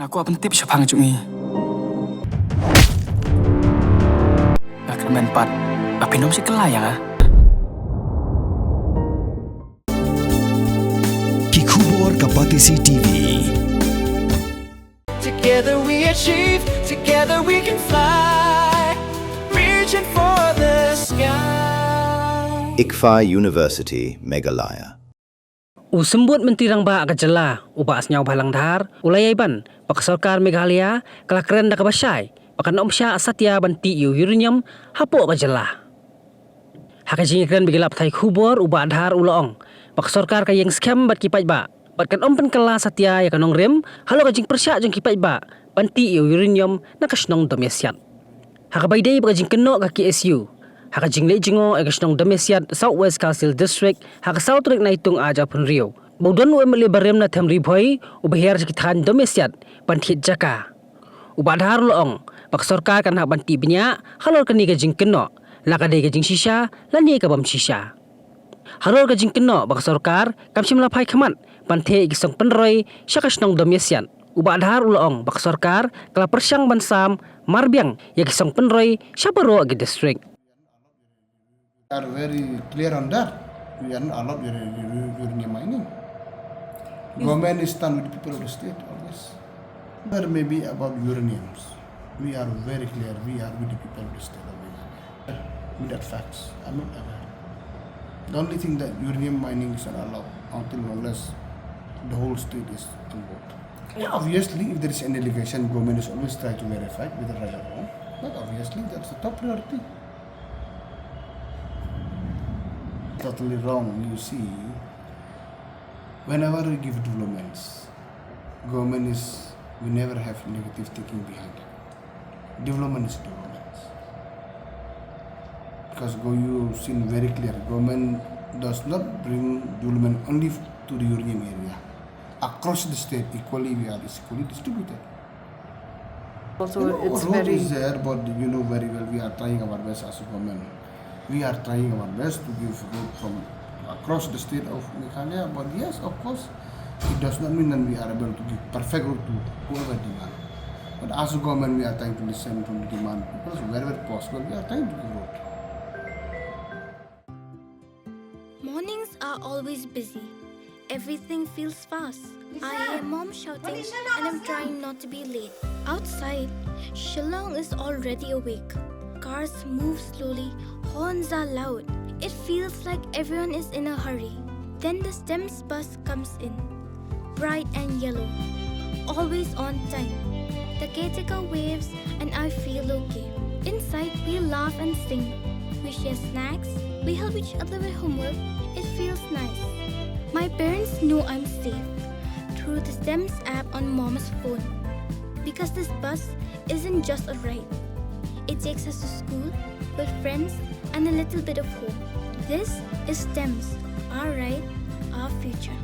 Aku apa tip siapang cumi. Gak kemen pat. Bapak nom si kelayang ah. Kikubor Kapatisi TV. Together we achieve, together we can fly, reaching for the sky. ICFA University, Meghalaya. Usembut mentirang ba akajala uba asnyaw balang dhar ulayaiban pak Sorkar Meghalaya kala keren da kabashay pakan omsya asatya banti uranium hapo akajala hakajing keren bigilap thai khubor uba dhar ulaong pak Sorkar ka Ïeng scam bat ki Paidbah bat kan ompen kala satya ya kanong rem halo kajing persya jeng ki Paidbah banti uranium nakasnong domesiat hakabaydai ba Jingkynnoh ka KSU haka jingle jingo ekasnong domesiat Southwest Council District haka South Rik na itong aja pun Rio bodon we mali barem na thamri boy ubahir sekithan domesiat panthit jaka ubadhar loong pak Sorkar kan hak banti bnya halor kani ka Jingkynnoh laka de ka jing shisha lani ka bam shisha halor ka Jingkynnoh pak Sorkar kam simla phai khamat panthe ikisong penroi syakasnong domesiat ubadhar loong pak Sorkar kala persyang bansam marbiang yakisong penroi syaparo agi district. We are very clear on that. We are not allowed uranium mining. Government is stand with the people of the state always. There may be about uraniums. We are very clear. We are with the people of the state of Meghalaya. With that facts, I'm not aware. The only thing that uranium mining is not allowed until unless the whole state is on board. Yeah, obviously, if there is any allegation, government is always try to verify whether right or wrong. But obviously, that's the top priority. Totally wrong. You see, whenever we give developments, government is, we never have negative thinking behind it. Development is development. Because you seen very clear, government does not bring development only to the uranium area. Across the state, equally we are equally distributed. Also, it's road very is there, but you know very well we are trying our best as a government. We are trying our best to give road from across the state of Meghalaya. But yes, of course, it does not mean that we are able to give perfect road to whoever demand. But as a government, we are trying to listen to the demand because wherever possible, we are trying to give road. Mornings are always busy. Everything feels fast. I hear mom shouting and I'm trying not to be late. Outside, Shillong is already awake. Cars move slowly, horns are loud. It feels like everyone is in a hurry. Then the STEMS bus comes in, bright and yellow, always on time. The caretaker waves and I feel okay. Inside, we laugh and sing. We share snacks, we help each other with homework. It feels nice. My parents know I'm safe through the STEMS app on mom's phone. Because this bus isn't just a ride. It takes us to school with friends and a little bit of hope. This is STEMS, our ride, our future.